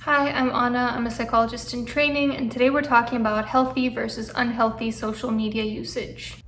Hi, I'm Anna. I'm a psychologist in training, and today we're talking about healthy versus unhealthy social media usage.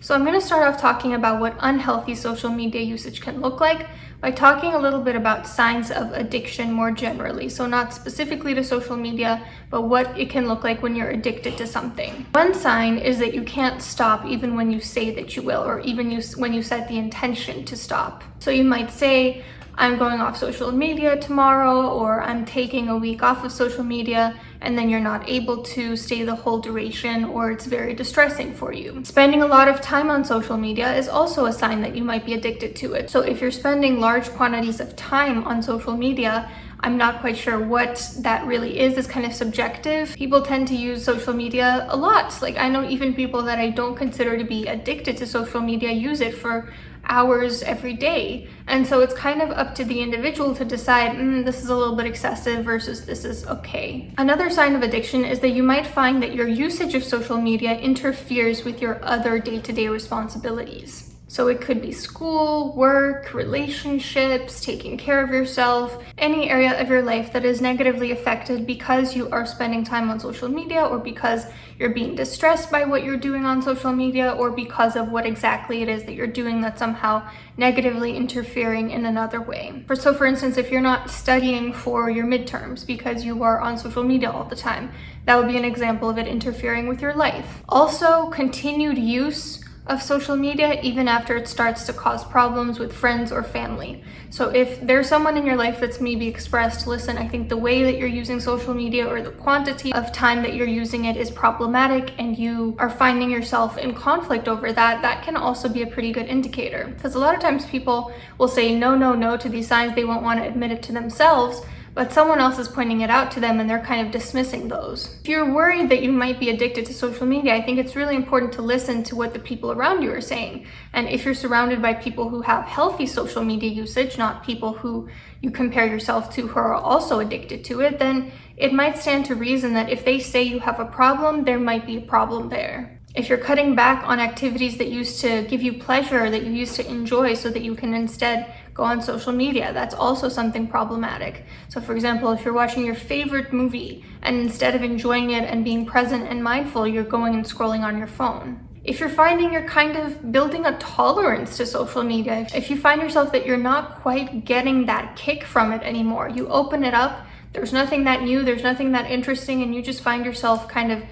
So I'm going to start off talking about what unhealthy social media usage can look like by talking a little bit about signs of addiction more generally. So not specifically to social media, but what it can look like when you're addicted to something. One sign is that you can't stop even when you say that you will, or even when you set the intention to stop. So you might say, I'm going off social media tomorrow, or I'm taking a week off of social media, and then you're not able to stay the whole duration, or it's very distressing for you. Spending a lot of time on social media is also a sign that you might be addicted to it. So if you're spending large quantities of time on social media, I'm not quite sure what that really is. It's kind of subjective. People tend to use social media a lot. Like, I know even people that I don't consider to be addicted to social media use it for hours every day. And so it's kind of up to the individual to decide, this is a little bit excessive versus this is okay. Another sign of addiction is that you might find that your usage of social media interferes with your other day-to-day responsibilities. So it could be school, work, relationships, taking care of yourself, any area of your life that is negatively affected because you are spending time on social media, or because you're being distressed by what you're doing on social media, or because of what exactly it is that you're doing that's somehow negatively interfering in another way. So for instance, if you're not studying for your midterms because you are on social media all the time, that would be an example of it interfering with your life. Also, continued use of social media even after it starts to cause problems with friends or family. So if there's someone in your life that's maybe expressed, listen, I think the way that you're using social media or the quantity of time that you're using it is problematic, and you are finding yourself in conflict over that, that can also be a pretty good indicator. Because a lot of times people will say no to these signs. They won't want to admit it to themselves, but someone else is pointing it out to them and they're kind of dismissing those. If you're worried that you might be addicted to social media, I think it's really important to listen to what the people around you are saying. And if you're surrounded by people who have healthy social media usage, not people who you compare yourself to who are also addicted to it, then it might stand to reason that if they say you have a problem, there might be a problem there. If you're cutting back on activities that used to give you pleasure, that you used to enjoy, so that you can instead go on social media, that's also something problematic. So for example, if you're watching your favorite movie and instead of enjoying it and being present and mindful, you're going and scrolling on your phone. If you're finding you're kind of building a tolerance to social media, if you find yourself that you're not quite getting that kick from it anymore, you open it up, there's nothing that new, there's nothing that interesting, and you just find yourself kind of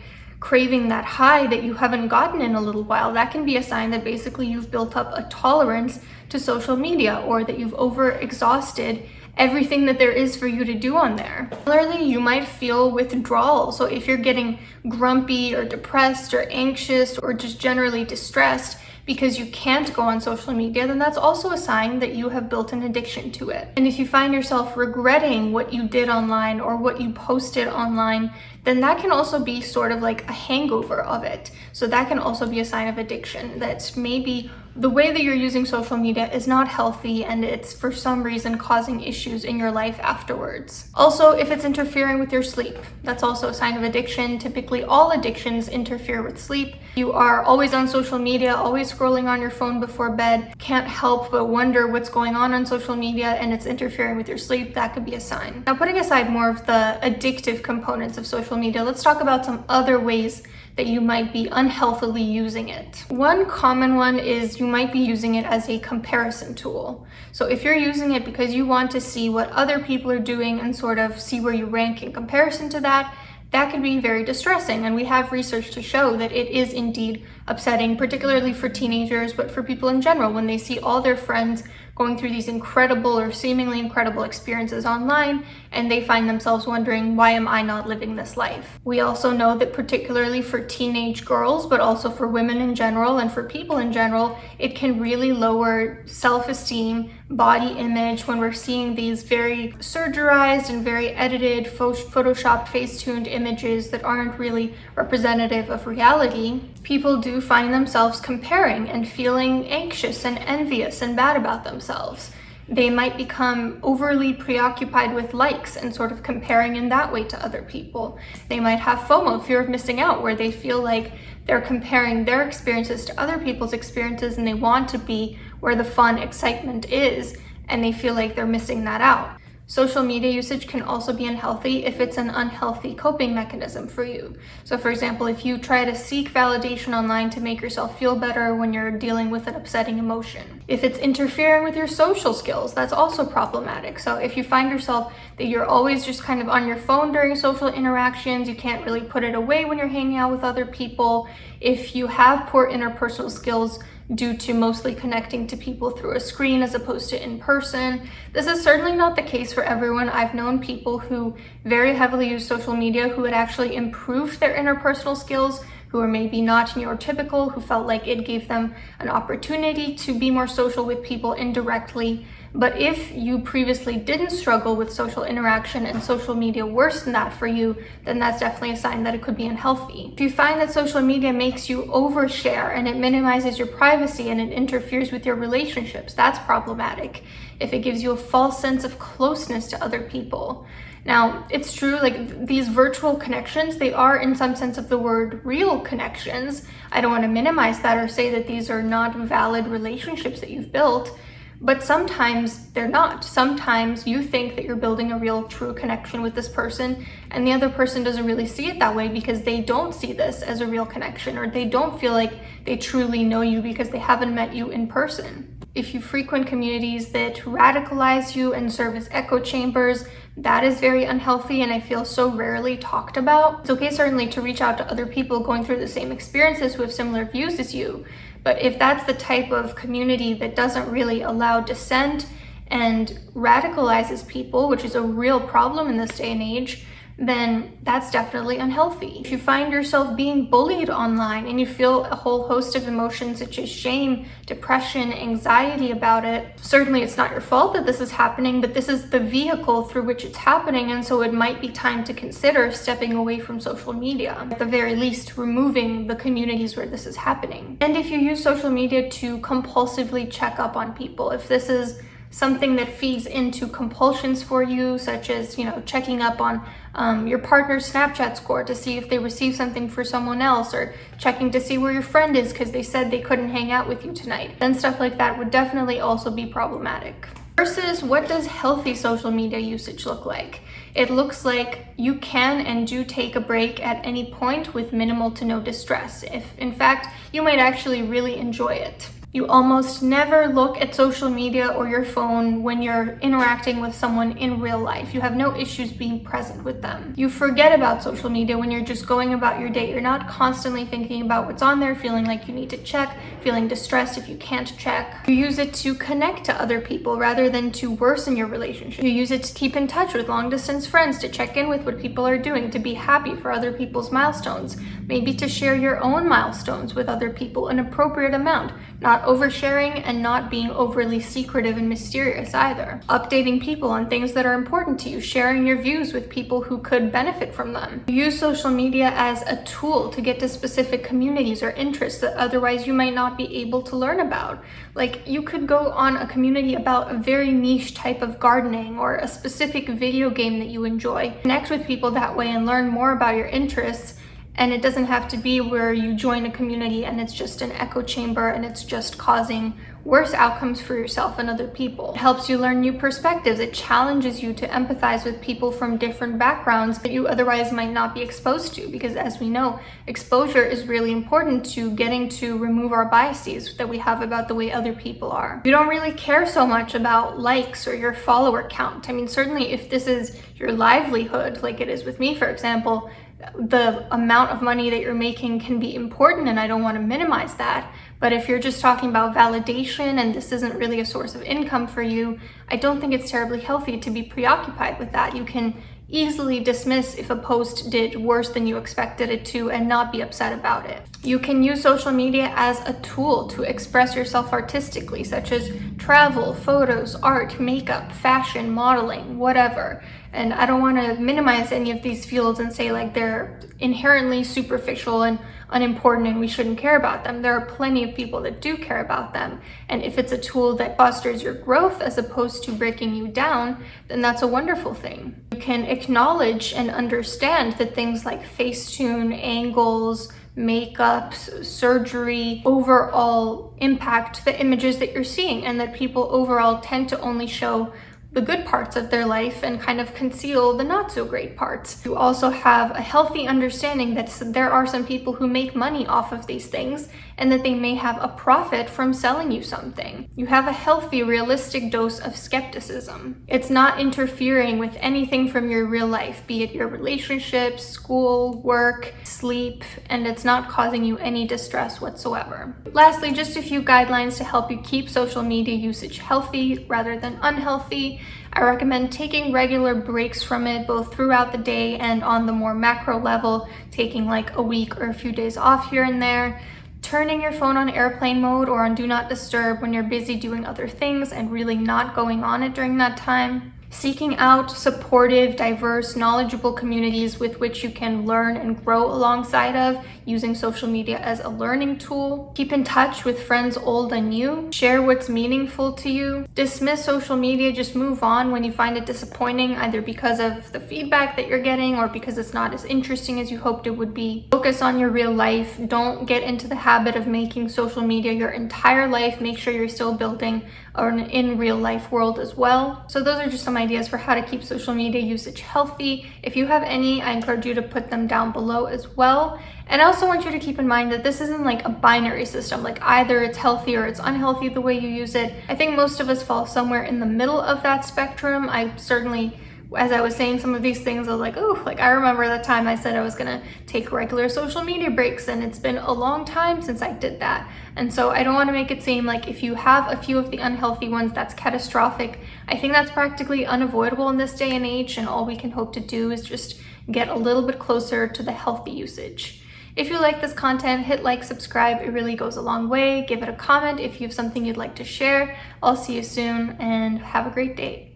craving that high that you haven't gotten in a little while, that can be a sign that basically you've built up a tolerance to social media, or that you've over-exhausted everything that there is for you to do on there. Similarly, you might feel withdrawal. So if you're getting grumpy or depressed or anxious or just generally distressed because you can't go on social media, then that's also a sign that you have built an addiction to it. And if you find yourself regretting what you did online or what you posted online, then that can also be sort of like a hangover of it. So that can also be a sign of addiction, that maybe the way that you're using social media is not healthy and it's for some reason causing issues in your life afterwards. Also, if it's interfering with your sleep, that's also a sign of addiction. Typically, all addictions interfere with sleep. You are always on social media, always scrolling on your phone before bed, can't help but wonder what's going on social media, and it's interfering with your sleep, that could be a sign. Now, putting aside more of the addictive components of social media, let's talk about some other ways that you might be unhealthily using it. One common one is you might be using it as a comparison tool. So if you're using it because you want to see what other people are doing and sort of see where you rank in comparison to that, that can be very distressing. And we have research to show that it is indeed upsetting, particularly for teenagers, but for people in general, when they see all their friends going through these incredible or seemingly incredible experiences online, and they find themselves wondering, why am I not living this life? We also know that particularly for teenage girls, but also for women in general and for people in general, it can really lower self-esteem, body image, when we're seeing these very surgerized and very edited, photoshopped, face-tuned images that aren't really representative of reality. People do find themselves comparing and feeling anxious and envious and bad about themselves. They might become overly preoccupied with likes and sort of comparing in that way to other people. They might have FOMO, fear of missing out, where they feel like they're comparing their experiences to other people's experiences and they want to be where the fun, excitement is, and they feel like they're missing that out. Social media usage can also be unhealthy if it's an unhealthy coping mechanism for you. So for example, if you try to seek validation online to make yourself feel better when you're dealing with an upsetting emotion. If it's interfering with your social skills, that's also problematic. So if you find yourself that you're always just kind of on your phone during social interactions, you can't really put it away when you're hanging out with other people, if you have poor interpersonal skills due to mostly connecting to people through a screen as opposed to in person. This is certainly not the case for everyone. I've known people who very heavily use social media who had actually improved their interpersonal skills, who are maybe not neurotypical, who felt like it gave them an opportunity to be more social with people indirectly. But if you previously didn't struggle with social interaction and social media worsened that for you, then that's definitely a sign that it could be unhealthy. If you find that social media makes you overshare and it minimizes your privacy and it interferes with your relationships, that's problematic. If it gives you a false sense of closeness to other people. Now, it's true, like these virtual connections, they are in some sense of the word real connections. I don't want to minimize that or say that these are not valid relationships that you've built. But sometimes they're not. Sometimes you think that you're building a real, true connection with this person, and the other person doesn't really see it that way because they don't see this as a real connection, or they don't feel like they truly know you because they haven't met you in person. If you frequent communities that radicalize you and serve as echo chambers, that is very unhealthy and I feel so rarely talked about. It's okay certainly to reach out to other people going through the same experiences who have similar views as you, but if that's the type of community that doesn't really allow dissent and radicalizes people, which is a real problem in this day and age, then that's definitely unhealthy. If you find yourself being bullied online and you feel a whole host of emotions such as shame, depression, anxiety about it, certainly it's not your fault that this is happening, but this is the vehicle through which it's happening, and so it might be time to consider stepping away from social media. At the very least, removing the communities where this is happening. And if you use social media to compulsively check up on people, if this is something that feeds into compulsions for you, such as, checking up on your partner's Snapchat score to see if they received something for someone else, or checking to see where your friend is because they said they couldn't hang out with you tonight, then stuff like that would definitely also be problematic. Versus, what does healthy social media usage look like? It looks like you can and do take a break at any point with minimal to no distress. If, in fact, you might actually really enjoy it. You almost never look at social media or your phone when you're interacting with someone in real life. You have no issues being present with them. You forget about social media when you're just going about your day. You're not constantly thinking about what's on there, feeling like you need to check, feeling distressed if you can't check. You use it to connect to other people rather than to worsen your relationship. You use it to keep in touch with long-distance friends, to check in with what people are doing, to be happy for other people's milestones, maybe to share your own milestones with other people, an appropriate amount, not oversharing and not being overly secretive and mysterious either. Updating people on things that are important to you, sharing your views with people who could benefit from them. You use social media as a tool to get to specific communities or interests that otherwise you might not be able to learn about. Like, you could go on a community about a very niche type of gardening or a specific video game that you enjoy. Connect with people that way and learn more about your interests. And it doesn't have to be where you join a community and it's just an echo chamber and it's just causing worse outcomes for yourself and other people. It helps you learn new perspectives. It challenges you to empathize with people from different backgrounds that you otherwise might not be exposed to, because as we know, exposure is really important to getting to remove our biases that we have about the way other people are. You don't really care so much about likes or your follower count. I mean, certainly if this is your livelihood, like it is with me, for example, the amount of money that you're making can be important, and I don't want to minimize that. But if you're just talking about validation and this isn't really a source of income for you, I don't think it's terribly healthy to be preoccupied with that. You can easily dismiss if a post did worse than you expected it to and not be upset about it. You can use social media as a tool to express yourself artistically, such as travel, photos, art, makeup, fashion, modeling, whatever. And I don't want to minimize any of these fields and say like they're inherently superficial and unimportant and we shouldn't care about them. There are plenty of people that do care about them. And if it's a tool that fosters your growth as opposed to breaking you down, then that's a wonderful thing. You can acknowledge and understand that things like Facetune, angles, makeup, surgery overall impact the images that you're seeing, and that people overall tend to only show the good parts of their life and kind of conceal the not so great parts. You also have a healthy understanding that there are some people who make money off of these things and that they may have a profit from selling you something. You have a healthy, realistic dose of skepticism. It's not interfering with anything from your real life, be it your relationships, school, work, sleep, and it's not causing you any distress whatsoever. Lastly, just a few guidelines to help you keep social media usage healthy rather than unhealthy. I recommend taking regular breaks from it, both throughout the day and on the more macro level, taking like a week or a few days off here and there. Turning your phone on airplane mode or on do not disturb when you're busy doing other things and really not going on it during that time. Seeking out supportive, diverse, knowledgeable communities with which you can learn and grow alongside of, using social media as a learning tool. Keep in touch with friends old and new. Share what's meaningful to you. Dismiss social media, just move on when you find it disappointing, either because of the feedback that you're getting or because it's not as interesting as you hoped it would be. Focus on your real life. Don't get into the habit of making social media your entire life. Make sure you're still building an in real life world as well. So those are just some ideas for how to keep social media usage healthy. If you have any, I encourage you to put them down below as well. And I also want you to keep in mind that this isn't like a binary system, like either it's healthy or it's unhealthy the way you use it. I think most of us fall somewhere in the middle of that spectrum. I certainly, as I was saying some of these things, I was like, oh, like I remember the time I said I was gonna take regular social media breaks, and it's been a long time since I did that. And so I don't want to make it seem like if you have a few of the unhealthy ones, that's catastrophic. I think that's practically unavoidable in this day and age, and all we can hope to do is just get a little bit closer to the healthy usage. If you like this content, hit like, subscribe, it really goes a long way. Give it a comment if you have something you'd like to share. I'll see you soon and have a great day.